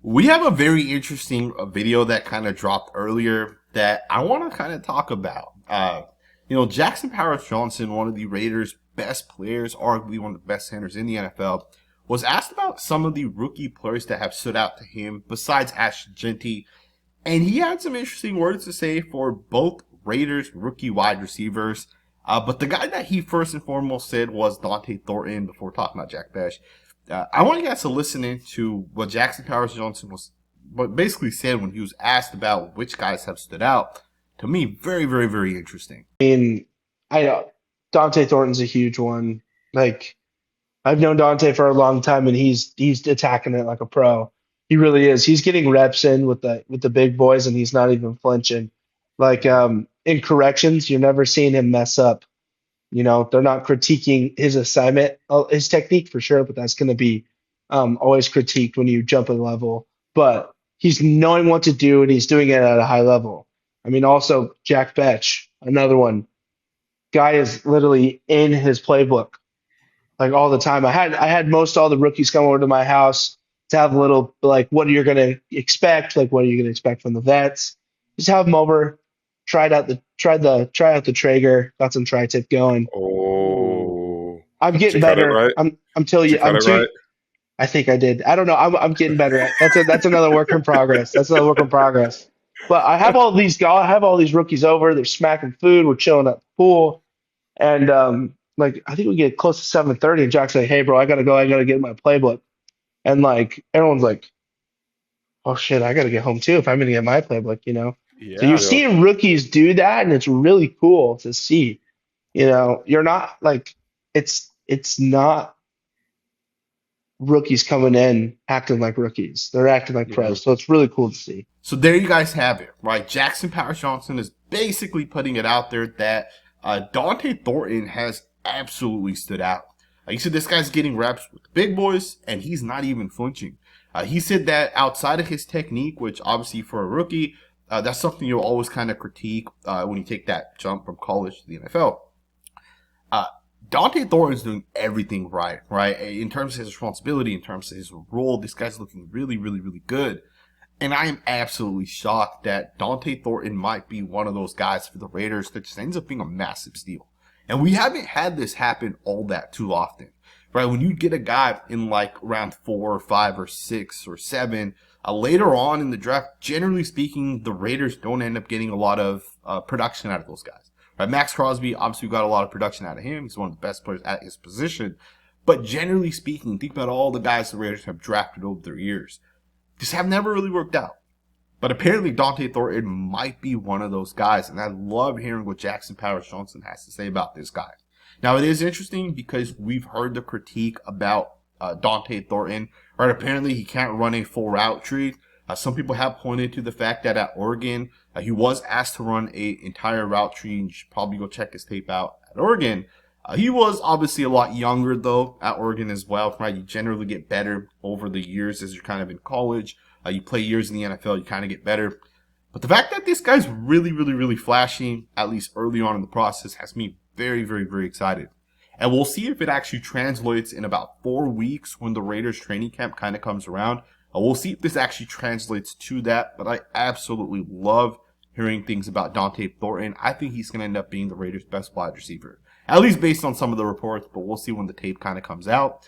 We have a very interesting video that kind of dropped earlier that I want to kind of talk about. Jackson Powers Johnson, one of the Raiders' best players, arguably one of the best centers in the NFL, was asked about some of the rookie players that have stood out to him besides ashton, jeanty, and he had some interesting words to say for both Raiders rookie wide receivers. But the guy that he first and foremost said was Dont'e Thornton before talking about Jack Bech. I want you guys to listen in to what Jackson Powers Johnson basically said when he was asked about which guys have stood out. To me, very, very, very interesting. I mean, I know Dont'e Thornton's a huge one. Like I've known Dont'e for a long time, and he's attacking it like a pro. He really is. He's getting reps in with the big boys, and he's not even flinching. Like in corrections, you're never seeing him mess up. They're not critiquing his assignment, his technique for sure, but that's going to be always critiqued when you jump a level. But he's knowing what to do, and he's doing it at a high level. I mean, also Jack Bech, another one. Guy is literally in his playbook like all the time. I had most all the rookies come over to my house to have a little like, what are you going to expect? Like, what are you going to expect from the vets? Just have them over, try out the Traeger, got some tri-tip going. Oh, I'm getting better. Right? I'm telling you, right? I think I did. I don't know. I'm getting better at. That's another work in progress. That's another work in progress. But I have all these rookies over. They're smacking food. We're chilling at the pool, and I think we get close to 7:30, and Jack's like, "Hey, bro, I gotta go. I gotta get my playbook." And like everyone's like, "Oh shit, I gotta get home too if I'm gonna get my playbook," Yeah, so you're seeing rookies do that, and it's really cool to see. You're not like it's not rookies coming in acting like rookies. They're acting like pros. So it's really cool to see. So there you guys have it, right? Jackson Powers Johnson is basically putting it out there that Dont'e Thornton has absolutely stood out. He said this guy's getting reps with the big boys, and he's not even flinching. He said that outside of his technique, which obviously for a rookie, that's something you'll always kind of critique when you take that jump from college to the NFL. Dont'e Thornton's doing everything right? In terms of his responsibility, in terms of his role, this guy's looking really, really, really good. And I am absolutely shocked that Dont'e Thornton might be one of those guys for the Raiders that just ends up being a massive steal. And we haven't had this happen all that too often, right? When you get a guy in like round 4 or 5 or 6 or 7, later on in the draft, generally speaking, the Raiders don't end up getting a lot of production out of those guys. Right? Maxx Crosby, obviously, we got a lot of production out of him. He's one of the best players at his position. But generally speaking, think about all the guys the Raiders have drafted over their years. Just have never really worked out. But apparently Dont'e Thornton might be one of those guys. And I love hearing what Jackson Powers Johnson has to say about this guy. Now, it is interesting because we've heard the critique about Dont'e Thornton. Right? Apparently, he can't run a full route tree. Some people have pointed to the fact that at Oregon, he was asked to run an entire route tree. And you should probably go check his tape out at Oregon. He was obviously a lot younger, though, at Oregon as well. Right? You generally get better over the years as you're kind of in college. You play years in the NFL, you kind of get better. But the fact that this guy's really, really, really flashy, at least early on in the process, has me very, very, very excited. And we'll see if it actually translates in about 4 weeks when the Raiders training camp kind of comes around. We'll see if this actually translates to that. But I absolutely love hearing things about Dont'e Thornton. I think he's going to end up being the Raiders' best wide receiver, at least based on some of the reports. But we'll see when the tape kind of comes out.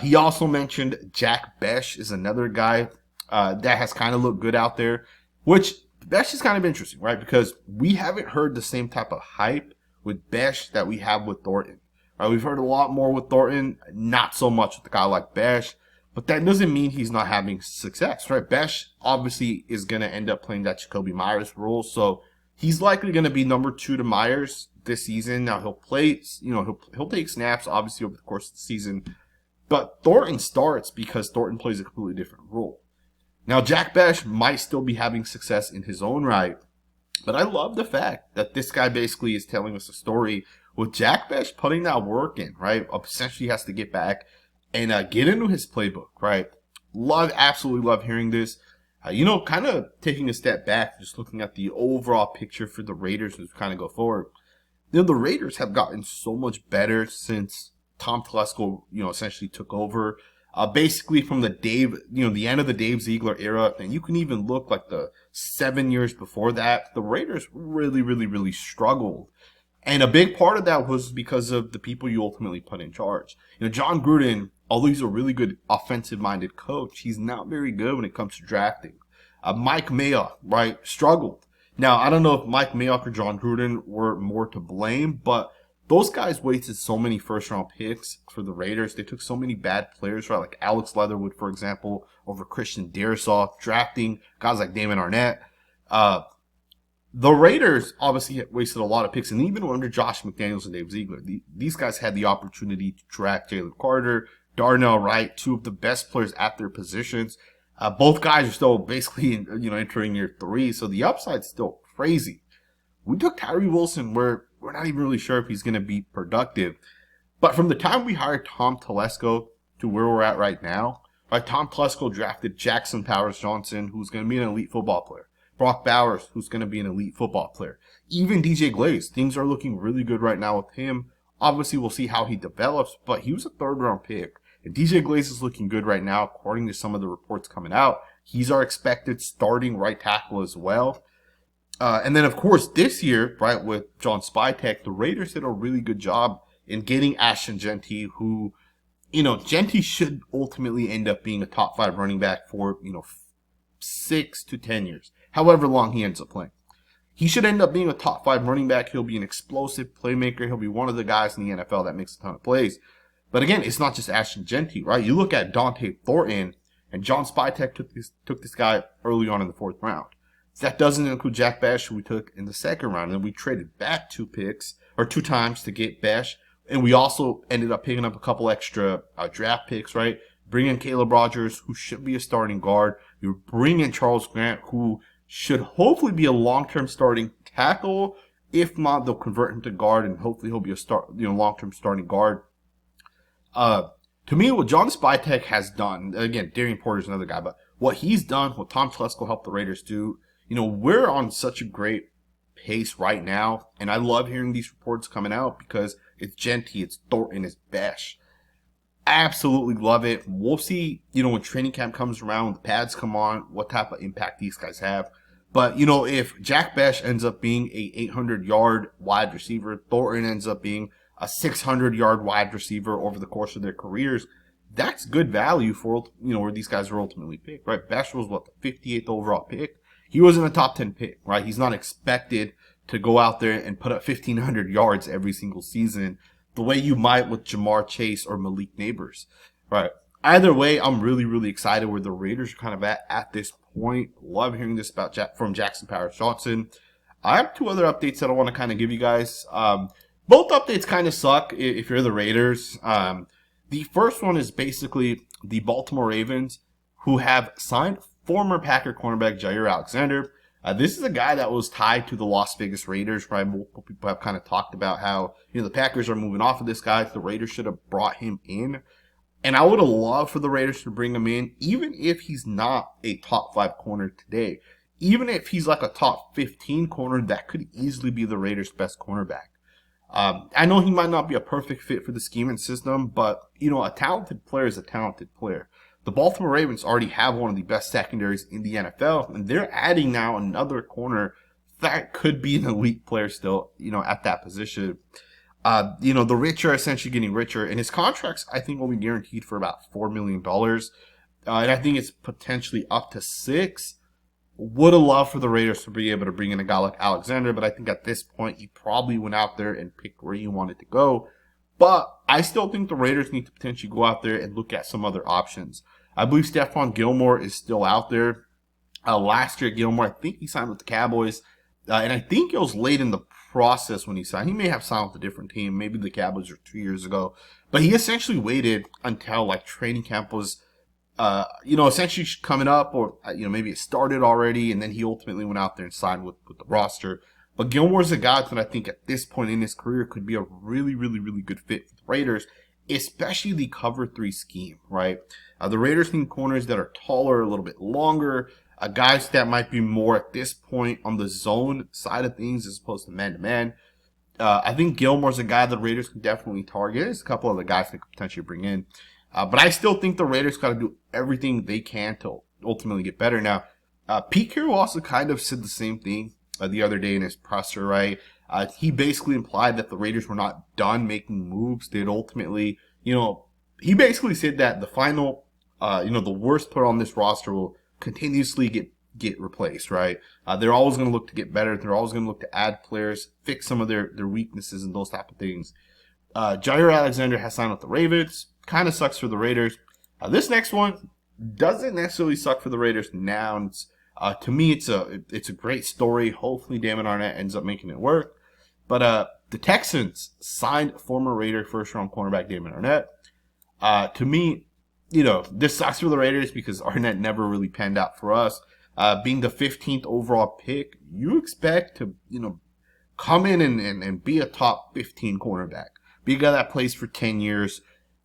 He also mentioned Jack Bech is another guy that has kind of looked good out there, which Bech is kind of interesting, right? Because we haven't heard the same type of hype with Bech that we have with Thornton. Right? We've heard a lot more with Thornton, not so much with a guy like Bech, but that doesn't mean he's not having success, right? Bech obviously is going to end up playing that Jakobi Meyers role, so he's likely going to be number 2 to Meyers this season. Now he'll play, he'll take snaps obviously over the course of the season, but Thornton starts because Thornton plays a completely different role. Now, Jack Bech might still be having success in his own right, but I love the fact that this guy basically is telling us a story with Jack Bech putting that work in, right? Essentially has to get back and get into his playbook, right? Absolutely love hearing this. Kind of taking a step back, just looking at the overall picture for the Raiders as we kind of go forward. The Raiders have gotten so much better since Tom Telesco, essentially took over. Basically from the the end of the Dave Ziegler era, and you can even look like the 7 years before that, the Raiders really, really, really struggled. And a big part of that was because of the people you ultimately put in charge. John Gruden, although he's a really good offensive-minded coach, he's not very good when it comes to drafting. Mike Mayock, right, struggled. Now, I don't know if Mike Mayock or John Gruden were more to blame, but those guys wasted so many first-round picks for the Raiders. They took so many bad players, right, like Alex Leatherwood, for example, over Christian Darrisaw, drafting guys like Damon Arnette. The Raiders obviously wasted a lot of picks, and even under Josh McDaniels and Dave Ziegler, these guys had the opportunity to draft Jalen Carter, Darnell Wright, two of the best players at their positions. Both guys are still basically, entering year 3, so the upside's still crazy. We took Tyree Wilson, where we're not even really sure if he's going to be productive. But from the time we hired Tom Telesco to where we're at right now, right, Tom Telesco drafted Jackson Powers-Johnson, who's going to be an elite football player. Brock Bowers, who's going to be an elite football player. Even DJ Glaze, things are looking really good right now with him. Obviously, we'll see how he develops, but he was a 3rd-round pick. And DJ Glaze is looking good right now, according to some of the reports coming out. He's our expected starting right tackle as well. And then, of course, this year, right, with John Spytek, the Raiders did a really good job in getting Ashton Jeanty, who, Jeanty should ultimately end up being a top 5 running back for, 6 to 10 years, however long he ends up playing. He should end up being a top 5 running back. He'll be an explosive playmaker. He'll be one of the guys in the NFL that makes a ton of plays. But again, it's not just Ashton Jeanty, right? You look at Dante Thornton, and John Spytek took this guy early on in the 4th round. That doesn't include Jack Bech, who we took in the 2nd round. And we traded back 2 times to get Bech. And we also ended up picking up a couple extra draft picks, right? Bring in Caleb Rogers, who should be a starting guard. You bring in Charles Grant, who should hopefully be a long-term starting tackle. If not, they'll convert him to guard, and hopefully he'll be a long-term starting guard. To me, what John Spytek has done, again, Darian Porter's another guy, but what he's done, what Tom Telesco helped the Raiders do, we're on such a great pace right now, and I love hearing these reports coming out because it's Jeanty, it's Thornton, it's Bech. Absolutely love it. We'll see, when training camp comes around, when the pads come on, what type of impact these guys have. But, if Jack Bech ends up being a 800-yard wide receiver, Thornton ends up being a 600-yard wide receiver over the course of their careers, that's good value for, where these guys are ultimately picked, right? Bech was, the 58th overall pick? He wasn't a top 10 pick, right? He's not expected to go out there and put up 1,500 yards every single season the way you might with Jamar Chase or Malik Neighbors, right? Either way, I'm really, really excited where the Raiders are kind of at this point. Love hearing this about from Jackson Powers-Johnson. I have 2 other updates that I want to kind of give you guys. Both updates kind of suck if you're the Raiders. The first one is basically the Baltimore Ravens, who have signed former Packer cornerback Jaire Alexander. This is a guy that was tied to the Las Vegas Raiders, right? Multiple people have kind of talked about how, the Packers are moving off of this guy. The Raiders should have brought him in. And I would have loved for the Raiders to bring him in, even if he's not a top 5 corner today. Even if he's like a top 15 corner, that could easily be the Raiders' best cornerback. I know he might not be a perfect fit for the scheme and system, but, a talented player is a talented player. The Baltimore Ravens already have one of the best secondaries in the NFL, and they're adding now another corner that could be an elite player still, at that position. The rich are essentially getting richer, and his contracts, I think, will be guaranteed for about $4 million. And I think it's potentially up to 6. Would have loved for the Raiders to be able to bring in a guy like Alexander, but I think at this point, he probably went out there and picked where he wanted to go. But I still think the Raiders need to potentially go out there and look at some other options. I believe Stephon Gilmore is still out there. Last year, Gilmore, I think he signed with the Cowboys. And I think it was late in the process when he signed. He may have signed with a different team, maybe the Cowboys or 2 years ago. But he essentially waited until training camp was, essentially coming up, or, maybe it started already. And then he ultimately went out there and signed with the roster. But Gilmore's a guy that I think at this point in his career could be a really, really, really good fit for the Raiders, especially the cover 3 scheme, right? The Raiders need corners that are taller, a little bit longer, guys that might be more at this point on the zone side of things as opposed to man-to-man. I think Gilmore's a guy the Raiders can definitely target. There's a couple other guys they could potentially bring in. But I still think the Raiders got to do everything they can to ultimately get better. Now, Pete Carroll also kind of said the same thing the other day in his presser, right? He basically implied that the Raiders were not done making moves. They'd ultimately, he basically said that the final, the worst player on this roster will continuously get replaced, right? They're always going to look to get better. They're always going to look to add players, fix some of their weaknesses and those type of things. Jaire Alexander has signed with the Ravens. Kind of sucks for the Raiders. This next one doesn't necessarily suck for the Raiders now. It's, to me, it's a great story. Hopefully, Damon Arnette ends up making it work. But the Texans signed former Raider first-round cornerback Damon Arnette. To me, this sucks for the Raiders because Arnette never really panned out for us. Being the 15th overall pick, you expect to, come in and be a top 15 cornerback. Be a guy that plays for 10 years.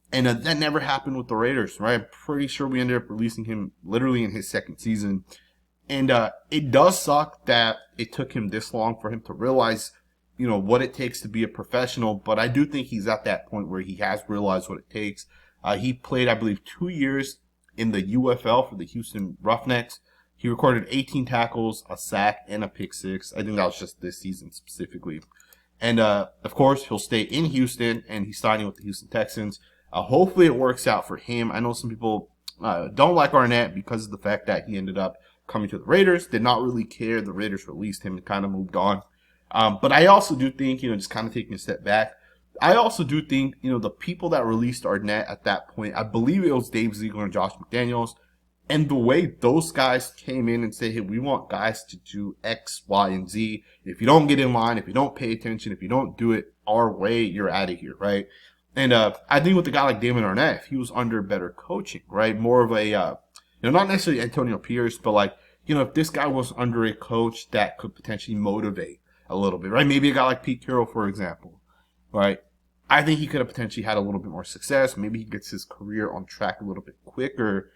And that never happened with the Raiders, right? I'm pretty sure we ended up releasing him literally in his second season. And it does suck that it took him this long for him to realize, what it takes to be a professional. But I do think he's at that point where he has realized what it takes. He played, I believe, 2 years in the UFL for the Houston Roughnecks. He recorded 18 tackles, a sack, and a pick six. I think that was just this season specifically. And, of course, he'll stay in Houston, and he's signing with the Houston Texans. Hopefully it works out for him. I know some people don't like Arnette because of the fact that he ended up coming to the Raiders. Did not really care. The Raiders released him and kind of moved on. But I also do think, just kind of taking a step back, I also do think, the people that released Arnette at that point, I believe it was Dave Ziegler and Josh McDaniels, and the way those guys came in and said, hey, we want guys to do X, Y, and Z. If you don't get in line, if you don't pay attention, if you don't do it our way, you're out of here, right? And I think with a guy like Damon Arnette, if he was under better coaching, right, more of a, not necessarily Antonio Pierce, but if this guy was under a coach that could potentially motivate a little bit, right? Maybe a guy like Pete Carroll, for example, right? I think he could have potentially had a little bit more success. Maybe he gets his career on track a little bit quicker.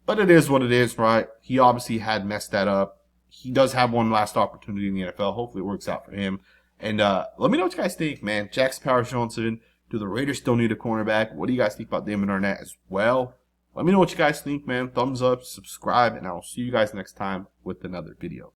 But it is what it is, right? He obviously had messed that up. He does have one last opportunity in the NFL. Hopefully it works out for him. And let me know what you guys think, man. Jackson Powers-Johnson. Do the Raiders still need a cornerback? What do you guys think about Damon Arnette as well? Let me know what you guys think, man. Thumbs up, subscribe, and I will see you guys next time with another video.